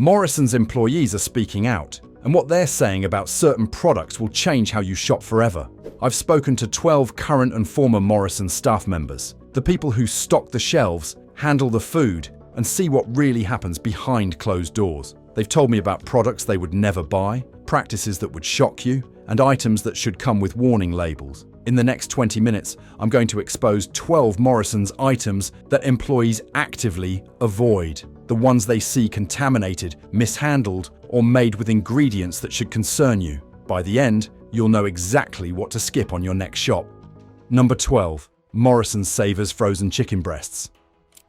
Morrisons employees are speaking out, and what they're saying about certain products will change how you shop forever. I've spoken to 12 current and former Morrisons staff members, the people who stock the shelves, handle the food, and see what really happens behind closed doors. They've told me about products they would never buy, practices that would shock you, and items that should come with warning labels. In the next 20 minutes, I'm going to expose 12 Morrisons items that employees actively avoid. The ones they see contaminated, mishandled, or made with ingredients that should concern you. By the end, you'll know exactly what to skip on your next shop. Number 12. Morrisons Savers Frozen Chicken Breasts.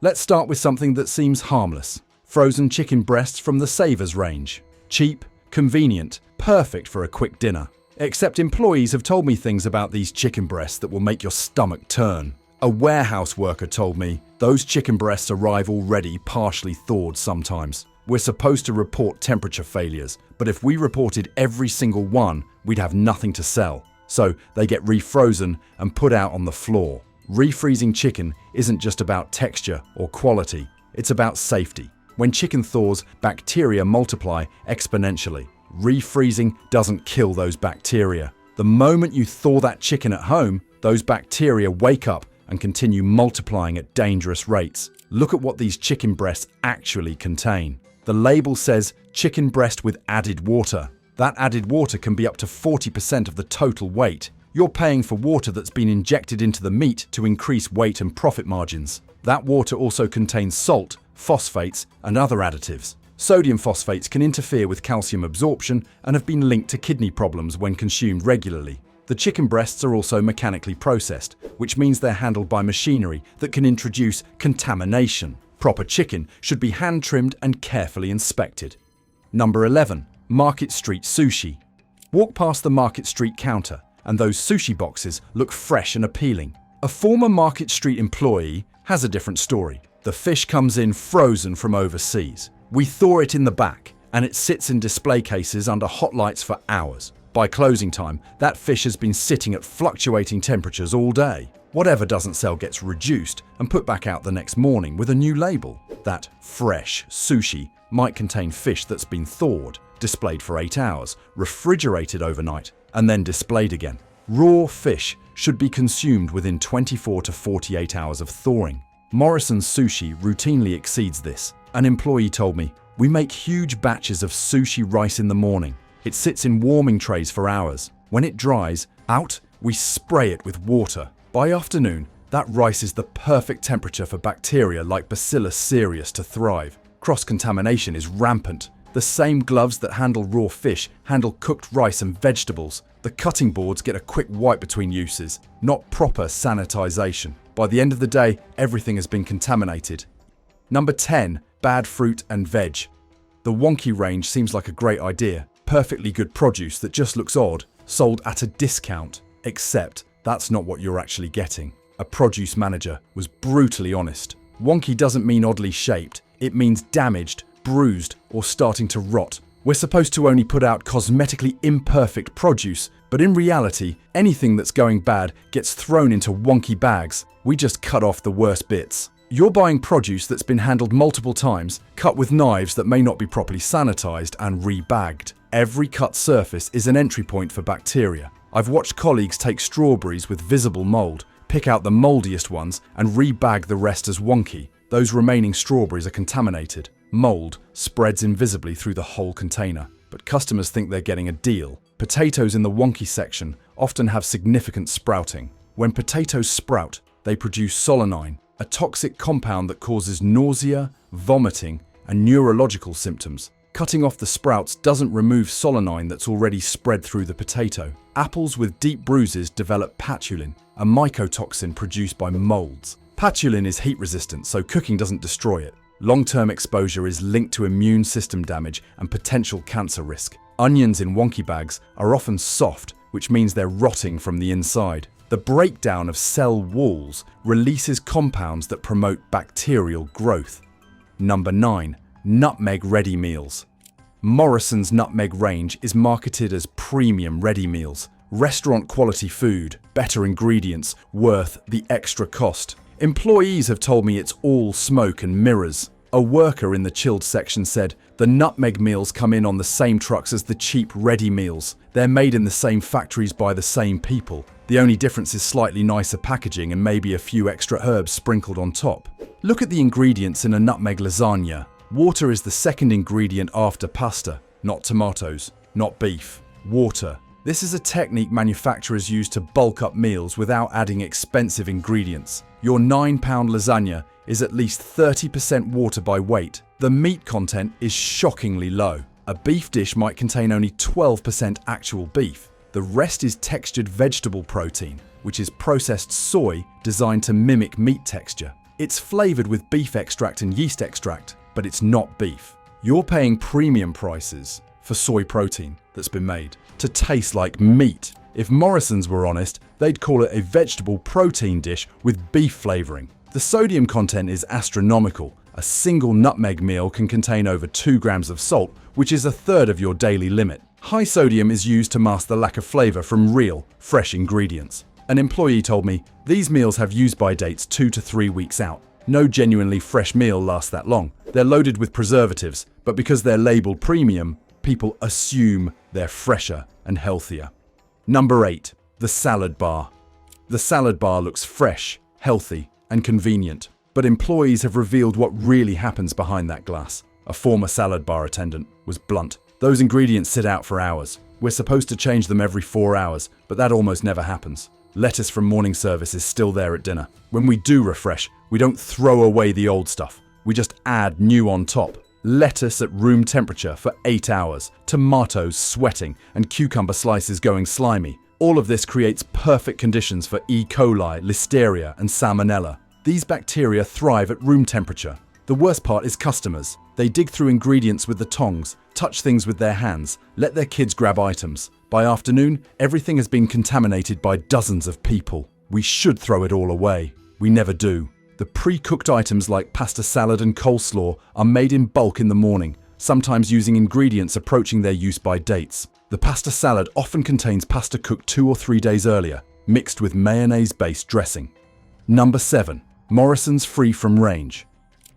Let's start with something that seems harmless. Frozen chicken breasts from the Savers range. Cheap, convenient, perfect for a quick dinner. Except employees have told me things about these chicken breasts that will make your stomach turn. A warehouse worker told me those chicken breasts arrive already partially thawed sometimes. We're supposed to report temperature failures, but if we reported every single one, we'd have nothing to sell. So they get refrozen and put out on the floor. Refreezing chicken isn't just about texture or quality, it's about safety. When chicken thaws, bacteria multiply exponentially. Refreezing doesn't kill those bacteria. The moment you thaw that chicken at home, those bacteria wake up and continue multiplying at dangerous rates. Look at what these chicken breasts actually contain. The label says chicken breast with added water. That added water can be up to 40% of the total weight. You're paying for water that's been injected into the meat to increase weight and profit margins. That water also contains salt, phosphates, and other additives. Sodium phosphates can interfere with calcium absorption and have been linked to kidney problems when consumed regularly. The chicken breasts are also mechanically processed, which means they're handled by machinery that can introduce contamination. Proper chicken should be hand-trimmed and carefully inspected. Number 11. Market Street Sushi. Walk past the Market Street counter, and those sushi boxes look fresh and appealing. A former Market Street employee has a different story. The fish comes in frozen from overseas. We thaw it in the back, and it sits in display cases under hot lights for hours. By closing time, that fish has been sitting at fluctuating temperatures all day. Whatever doesn't sell gets reduced and put back out the next morning with a new label. That fresh sushi might contain fish that's been thawed, displayed for 8 hours, refrigerated overnight, and then displayed again. Raw fish should be consumed within 24 to 48 hours of thawing. Morrisons Sushi routinely exceeds this. An employee told me, "We make huge batches of sushi rice in the morning. It sits in warming trays for hours. When it dries out, we spray it with water. By afternoon, that rice is the perfect temperature for bacteria like Bacillus cereus to thrive. Cross-contamination is rampant. The same gloves that handle raw fish handle cooked rice and vegetables. The cutting boards get a quick wipe between uses, not proper sanitization. By the end of the day, everything has been contaminated." Number 10. Bad fruit and veg. The wonky range seems like a great idea. Perfectly good produce that just looks odd, sold at a discount. Except that's not what you're actually getting. A produce manager was brutally honest. Wonky doesn't mean oddly shaped. It means damaged, bruised, or starting to rot. We're supposed to only put out cosmetically imperfect produce, but in reality, anything that's going bad gets thrown into wonky bags. We just cut off the worst bits. You're buying produce that's been handled multiple times, cut with knives that may not be properly sanitized and rebagged. Every cut surface is an entry point for bacteria. I've watched colleagues take strawberries with visible mold, pick out the moldiest ones, and rebag the rest as wonky. Those remaining strawberries are contaminated. Mold spreads invisibly through the whole container, but customers think they're getting a deal. Potatoes in the wonky section often have significant sprouting. When potatoes sprout, they produce solanine, a toxic compound that causes nausea, vomiting, and neurological symptoms. Cutting off the sprouts doesn't remove solanine that's already spread through the potato. Apples with deep bruises develop patulin, a mycotoxin produced by molds. Patulin is heat resistant, so cooking doesn't destroy it. Long-term exposure is linked to immune system damage and potential cancer risk. Onions in wonky bags are often soft, which means they're rotting from the inside. The breakdown of cell walls releases compounds that promote bacterial growth. Number 9. Nutmeg ready meals. Morrisons' Nutmeg range is marketed as premium ready meals. Restaurant quality food, better ingredients, worth the extra cost. Employees have told me it's all smoke and mirrors. A worker in the chilled section said, the Nutmeg meals come in on the same trucks as the cheap ready meals. They're made in the same factories by the same people. The only difference is slightly nicer packaging and maybe a few extra herbs sprinkled on top. Look at the ingredients in a Nutmeg lasagna. Water is the second ingredient after pasta. Not tomatoes, not beef. Water. This is a technique manufacturers use to bulk up meals without adding expensive ingredients. Your £9 lasagna is at least 30% water by weight. The meat content is shockingly low. A beef dish might contain only 12% actual beef. The rest is textured vegetable protein, which is processed soy designed to mimic meat texture. It's flavored with beef extract and yeast extract, but it's not beef. You're paying premium prices for soy protein that's been made to taste like meat. If Morrisons were honest, they'd call it a vegetable protein dish with beef flavoring. The sodium content is astronomical. A single Nutmeg meal can contain over 2 grams of salt, which is a third of your daily limit. High sodium is used to mask the lack of flavor from real, fresh ingredients. An employee told me, these meals have use-by dates 2 to 3 weeks out. No genuinely fresh meal lasts that long. They're loaded with preservatives, but because they're labeled premium, people assume they're fresher and healthier. Number 8. The salad bar. The salad bar looks fresh, healthy, and convenient, but employees have revealed what really happens behind that glass. A former salad bar attendant was blunt. Those ingredients sit out for hours. We're supposed to change them every 4 hours, but that almost never happens. Lettuce from morning service is still there at dinner. When we do refresh, we don't throw away the old stuff. We just add new on top. Lettuce at room temperature for 8 hours, tomatoes sweating, and cucumber slices going slimy. All of this creates perfect conditions for E. coli, listeria, and salmonella. These bacteria thrive at room temperature. The worst part is customers. They dig through ingredients with the tongs, touch things with their hands, let their kids grab items. By afternoon, everything has been contaminated by dozens of people. We should throw it all away. We never do. The pre-cooked items like pasta salad and coleslaw are made in bulk in the morning, sometimes using ingredients approaching their use-by dates. The pasta salad often contains pasta cooked 2 or 3 days earlier, mixed with mayonnaise-based dressing. Number 7. Morrisons free from range.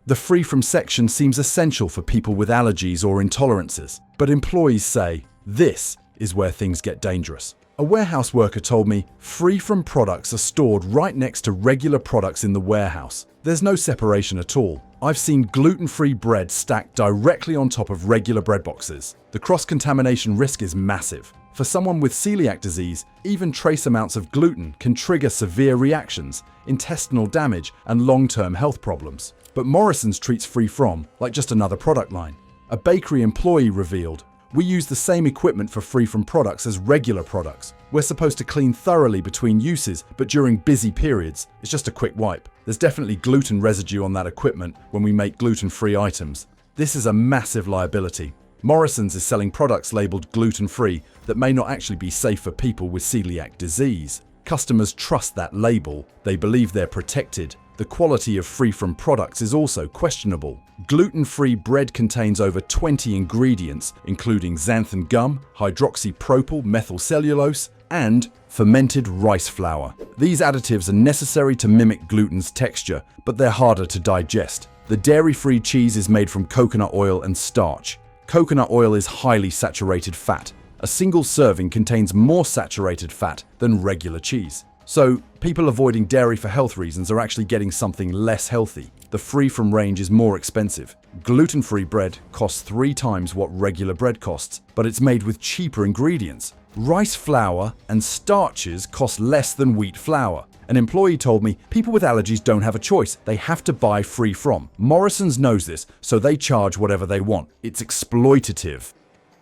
The free from section seems essential for people with allergies or intolerances, but employees say, this is where things get dangerous. A warehouse worker told me free from products are stored right next to regular products in the warehouse. There's no separation at all. I've seen gluten-free bread stacked directly on top of regular bread boxes. The cross-contamination risk is massive. For someone with celiac disease, even trace amounts of gluten can trigger severe reactions, intestinal damage, and long-term health problems. But Morrisons treats free from like just another product line. A bakery employee revealed, we use the same equipment for free from products as regular products. We're supposed to clean thoroughly between uses, but during busy periods, it's just a quick wipe. There's definitely gluten residue on that equipment when we make gluten-free items. This is a massive liability. Morrisons is selling products labeled gluten-free that may not actually be safe for people with celiac disease. Customers trust that label. They believe they're protected. The quality of free-from products is also questionable. Gluten-free bread contains over 20 ingredients, including xanthan gum, hydroxypropyl methylcellulose, and fermented rice flour. These additives are necessary to mimic gluten's texture, but they're harder to digest. The dairy-free cheese is made from coconut oil and starch. Coconut oil is highly saturated fat. A single serving contains more saturated fat than regular cheese. So, people avoiding dairy for health reasons are actually getting something less healthy. The free-from range is more expensive. Gluten-free bread costs 3 times what regular bread costs, but it's made with cheaper ingredients. Rice flour and starches cost less than wheat flour. An employee told me people with allergies don't have a choice. They have to buy free from. Morrisons knows this, so they charge whatever they want. It's exploitative.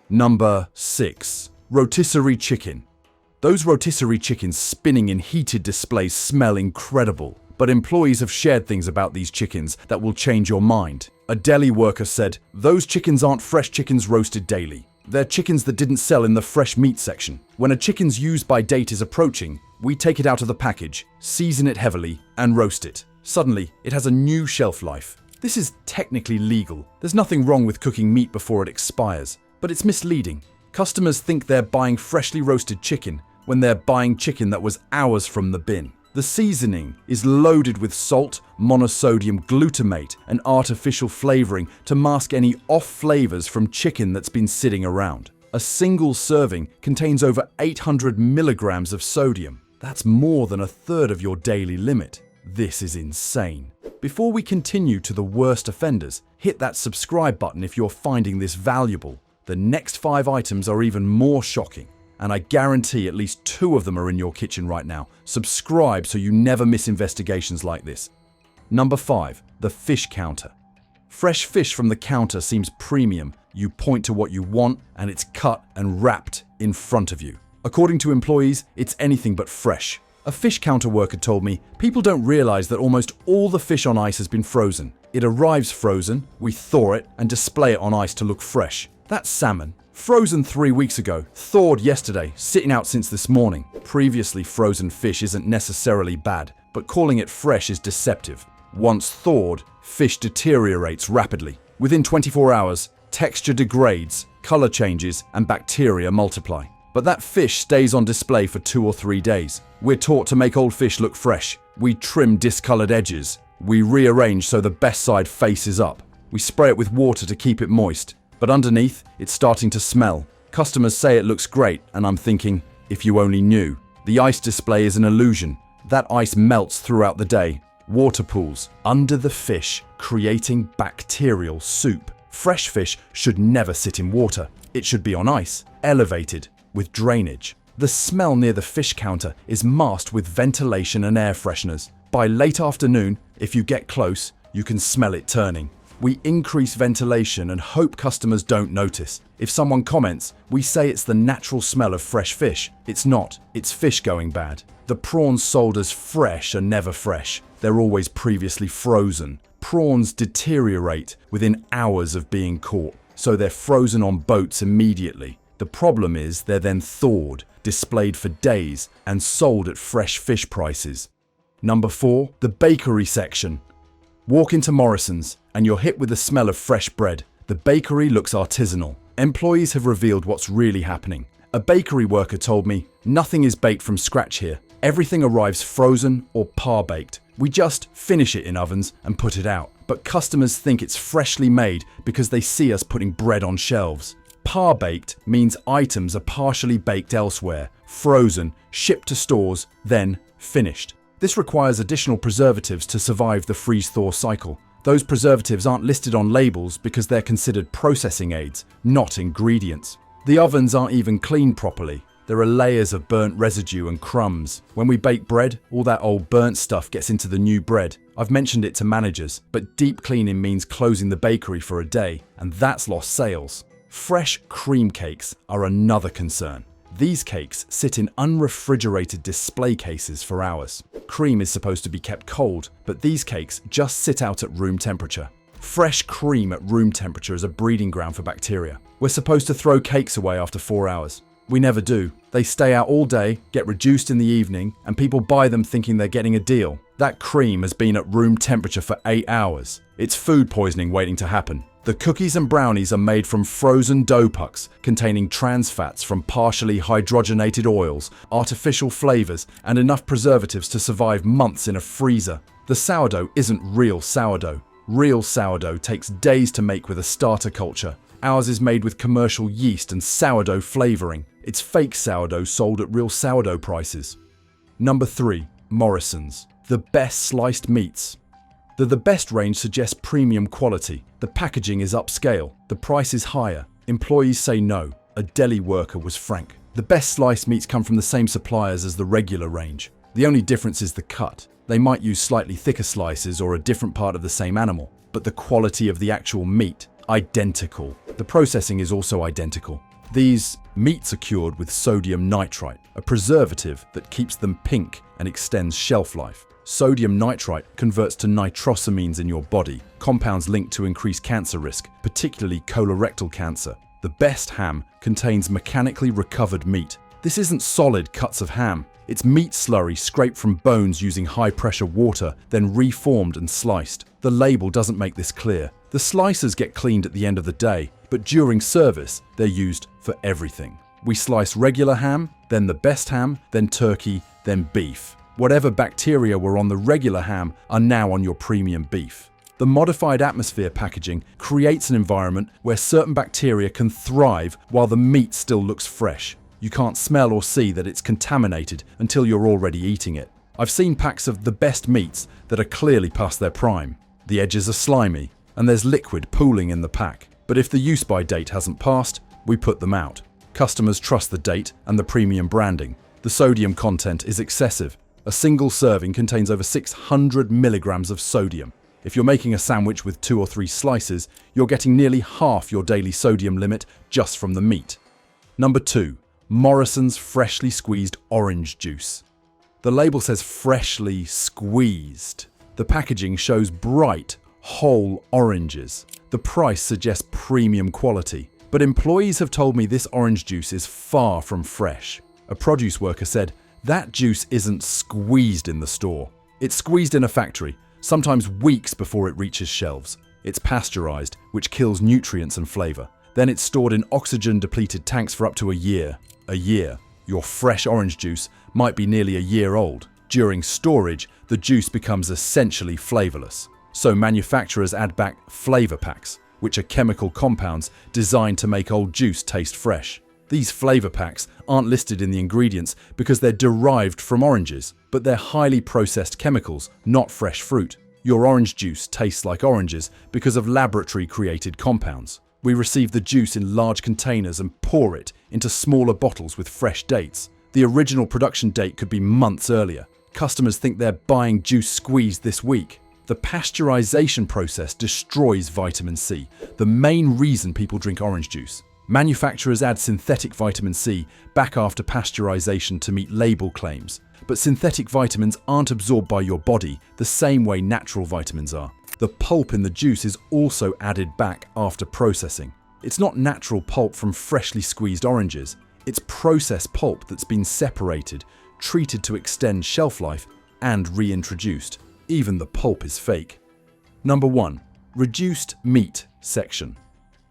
Number 6. Rotisserie chicken. Those rotisserie chickens spinning in heated displays smell incredible, but employees have shared things about these chickens that will change your mind. A deli worker said, those chickens aren't fresh chickens roasted daily. They're chickens that didn't sell in the fresh meat section. When a chicken's use-by date is approaching, we take it out of the package, season it heavily, and roast it. Suddenly, it has a new shelf life. This is technically legal. There's nothing wrong with cooking meat before it expires, but it's misleading. Customers think they're buying freshly roasted chicken when they're buying chicken that was hours from the bin. The seasoning is loaded with salt, monosodium glutamate, and artificial flavoring to mask any off flavors from chicken that's been sitting around. A single serving contains over 800 milligrams of sodium. That's more than a third of your daily limit. This is insane. Before we continue to the worst offenders, hit that subscribe button if you're finding this valuable. The next 5 items are even more shocking, and I guarantee at least 2 of them are in your kitchen right now. Subscribe so you never miss investigations like this. Number 5. The fish counter. Fresh fish from the counter seems premium. You point to what you want, and it's cut and wrapped in front of you. According to employees, it's anything but fresh. A fish counter worker told me, people don't realize that almost all the fish on ice has been frozen. It arrives frozen, we thaw it, and display it on ice to look fresh. That's salmon. Frozen 3 weeks ago, thawed yesterday, sitting out since this morning. Previously frozen fish isn't necessarily bad, but calling it fresh is deceptive. Once thawed, fish deteriorates rapidly. Within 24 hours, texture degrades, color changes, and bacteria multiply. But that fish stays on display for 2 or 3 days. We're taught to make old fish look fresh. We trim discolored edges. We rearrange so the best side faces up. We spray it with water to keep it moist. But underneath, it's starting to smell. Customers say it looks great, and I'm thinking, if you only knew. The ice display is an illusion. That ice melts throughout the day. Water pools under the fish, creating bacterial soup. Fresh fish should never sit in water. It should be on ice, elevated, with drainage. The smell near the fish counter is masked with ventilation and air fresheners. By late afternoon, if you get close, you can smell it turning. We increase ventilation and hope customers don't notice. If someone comments, we say it's the natural smell of fresh fish. It's not. It's fish going bad. The prawns sold as fresh are never fresh. They're always previously frozen. Prawns deteriorate within hours of being caught, so they're frozen on boats immediately. The problem is they're then thawed, displayed for days, and sold at fresh fish prices. Number 4. The bakery section. Walk into Morrisons, and you're hit with the smell of fresh bread. The bakery looks artisanal. Employees have revealed what's really happening. A bakery worker told me, nothing is baked from scratch here. Everything arrives frozen or par-baked. We just finish it in ovens and put it out. But customers think it's freshly made because they see us putting bread on shelves. Par-baked means items are partially baked elsewhere, frozen, shipped to stores, then finished. This requires additional preservatives to survive the freeze-thaw cycle. Those preservatives aren't listed on labels because they're considered processing aids, not ingredients. The ovens aren't even cleaned properly. There are layers of burnt residue and crumbs. When we bake bread, all that old burnt stuff gets into the new bread. I've mentioned it to managers, but deep cleaning means closing the bakery for a day, and that's lost sales. Fresh cream cakes are another concern. These cakes sit in unrefrigerated display cases for hours. Cream is supposed to be kept cold, but these cakes just sit out at room temperature. Fresh cream at room temperature is a breeding ground for bacteria. We're supposed to throw cakes away after 4 hours. We never do. They stay out all day, get reduced in the evening, and people buy them thinking they're getting a deal. That cream has been at room temperature for 8 hours. It's food poisoning waiting to happen. The cookies and brownies are made from frozen dough pucks containing trans fats from partially hydrogenated oils, artificial flavors, and enough preservatives to survive months in a freezer. The sourdough isn't real sourdough. Real sourdough takes days to make with a starter culture. Ours is made with commercial yeast and sourdough flavoring. It's fake sourdough sold at real sourdough prices. Number 3. Morrisons. The best sliced meats. The best range suggests premium quality. The packaging is upscale. The price is higher. Employees say no. A deli worker was frank. The best sliced meats come from the same suppliers as the regular range. The only difference is the cut. They might use slightly thicker slices or a different part of the same animal, but the quality of the actual meat, identical. The processing is also identical. These meats are cured with sodium nitrite, a preservative that keeps them pink and extends shelf life. Sodium nitrite converts to nitrosamines in your body, compounds linked to increased cancer risk, particularly colorectal cancer. The best ham contains mechanically recovered meat. This isn't solid cuts of ham. It's meat slurry scraped from bones using high-pressure water, then reformed and sliced. The label doesn't make this clear. The slices get cleaned at the end of the day, but during service, they're used for everything. We slice regular ham, then the best ham, then turkey, then beef. Whatever bacteria were on the regular ham are now on your premium beef. The modified atmosphere packaging creates an environment where certain bacteria can thrive while the meat still looks fresh. You can't smell or see that it's contaminated until you're already eating it. I've seen packs of the best meats that are clearly past their prime. The edges are slimy, and there's liquid pooling in the pack. But if the use-by date hasn't passed, we put them out. Customers trust the date and the premium branding. The sodium content is excessive. A single serving contains over 600 milligrams of sodium. If you're making a sandwich with 2 or 3 slices, you're getting nearly half your daily sodium limit just from the meat. Number 2. Morrisons freshly squeezed orange juice. The label says freshly squeezed. The packaging shows bright, whole oranges. The price suggests premium quality, but employees have told me this orange juice is far from fresh. A produce worker said, "That juice isn't squeezed in the store. It's squeezed in a factory, sometimes weeks before it reaches shelves. It's pasteurized, which kills nutrients and flavor. Then it's stored in oxygen-depleted tanks for up to a year. A year. Your fresh orange juice might be nearly a year old. During storage, the juice becomes essentially flavorless. So manufacturers add back flavor packs, which are chemical compounds designed to make old juice taste fresh. These flavor packs aren't listed in the ingredients because they're derived from oranges, but they're highly processed chemicals, not fresh fruit. Your orange juice tastes like oranges because of laboratory-created compounds. We receive the juice in large containers and pour it into smaller bottles with fresh dates. The original production date could be months earlier. Customers think they're buying juice squeezed this week. The pasteurization process destroys vitamin C, the main reason people drink orange juice. Manufacturers add synthetic vitamin C back after pasteurization to meet label claims. But synthetic vitamins aren't absorbed by your body the same way natural vitamins are. The pulp in the juice is also added back after processing. It's not natural pulp from freshly squeezed oranges. It's processed pulp that's been separated, treated to extend shelf life, and reintroduced. Even the pulp is fake. Number 1. Reduced meat section.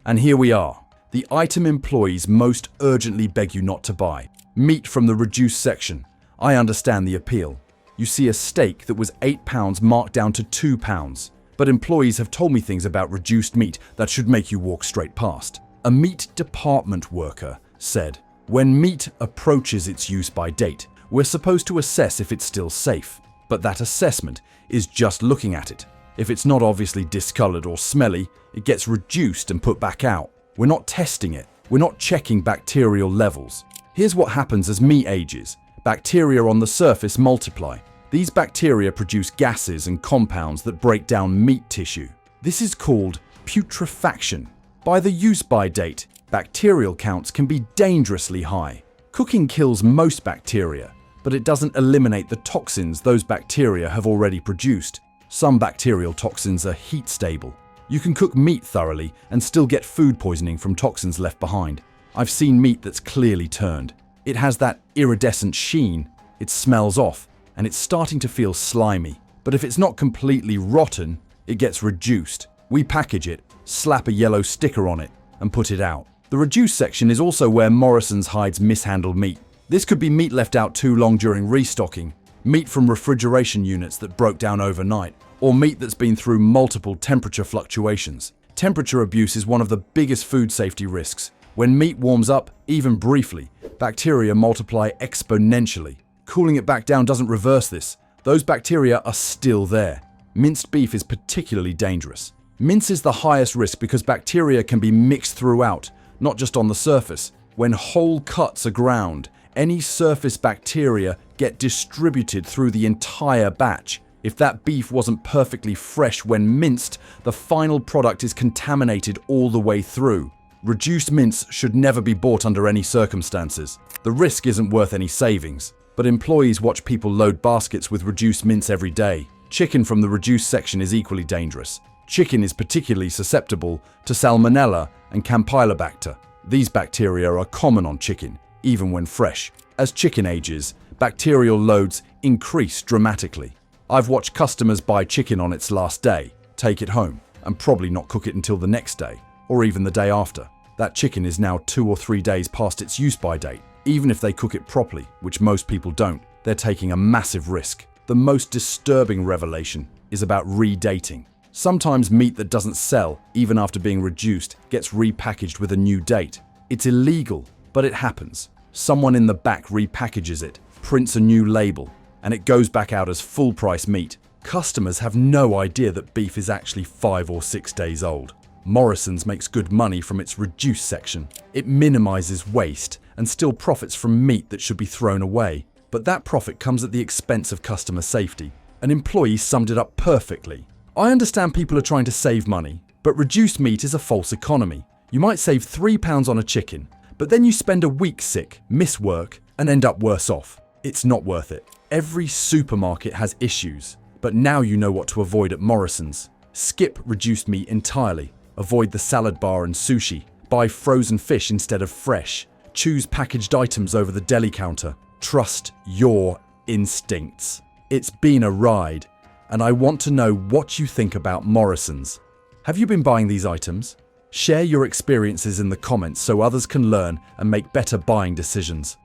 And here we are. The item employees most urgently beg you not to buy. Meat from the reduced section. I understand the appeal. You see a steak that was £8 marked down to £2. But employees have told me things about reduced meat that should make you walk straight past. A meat department worker said, "When meat approaches its use-by date, we're supposed to assess if it's still safe. But that assessment is just looking at it. If it's not obviously discolored or smelly, it gets reduced and put back out. We're not testing it. We're not checking bacterial levels. Here's what happens as meat ages. Bacteria on the surface multiply. These bacteria produce gases and compounds that break down meat tissue. This is called putrefaction. By the use-by date, bacterial counts can be dangerously high. Cooking kills most bacteria, but it doesn't eliminate the toxins those bacteria have already produced. Some bacterial toxins are heat-stable. You can cook meat thoroughly and still get food poisoning from toxins left behind. I've seen meat that's clearly turned. It has that iridescent sheen, it smells off, and it's starting to feel slimy. But if it's not completely rotten, it gets reduced. We package it, slap a yellow sticker on it, and put it out. The reduced section is also where Morrisons hides mishandled meat. This could be meat left out too long during restocking, meat from refrigeration units that broke down overnight, or meat that's been through multiple temperature fluctuations. Temperature abuse is one of the biggest food safety risks. When meat warms up, even briefly, bacteria multiply exponentially. Cooling it back down doesn't reverse this. Those bacteria are still there. Minced beef is particularly dangerous. Mince is the highest risk because bacteria can be mixed throughout, not just on the surface. When whole cuts are ground, any surface bacteria get distributed through the entire batch. If that beef wasn't perfectly fresh when minced, the final product is contaminated all the way through. Reduced mince should never be bought under any circumstances. The risk isn't worth any savings, but employees watch people load baskets with reduced mince every day. Chicken from the reduced section is equally dangerous. Chicken is particularly susceptible to Salmonella and Campylobacter. These bacteria are common on chicken, even when fresh. As chicken ages, bacterial loads increase dramatically. I've watched customers buy chicken on its last day, take it home, and probably not cook it until the next day, or even the day after. That chicken is now 2 or 3 days past its use-by date, even if they cook it properly, which most people don't. they're taking a massive risk. The most disturbing revelation is about redating. Sometimes meat that doesn't sell, even after being reduced, gets repackaged with a new date. It's illegal, but it happens. Someone in the back repackages it, prints a new label, and it goes back out as full-price meat. Customers have no idea that beef is actually 5 or 6 days old. Morrisons makes good money from its reduced section. It minimizes waste and still profits from meat that should be thrown away. But that profit comes at the expense of customer safety. An employee summed it up perfectly. I understand people are trying to save money, but reduced meat is a false economy. You might save £3 on a chicken, but then you spend a week sick, miss work, and end up worse off. It's not worth it. Every supermarket has issues, but now you know what to avoid at Morrisons. Skip reduced meat entirely. Avoid the salad bar and sushi. Buy frozen fish instead of fresh. Choose packaged items over the deli counter. Trust your instincts. It's been a ride, and I want to know what you think about Morrisons. Have you been buying these items? Share your experiences in the comments so others can learn and make better buying decisions.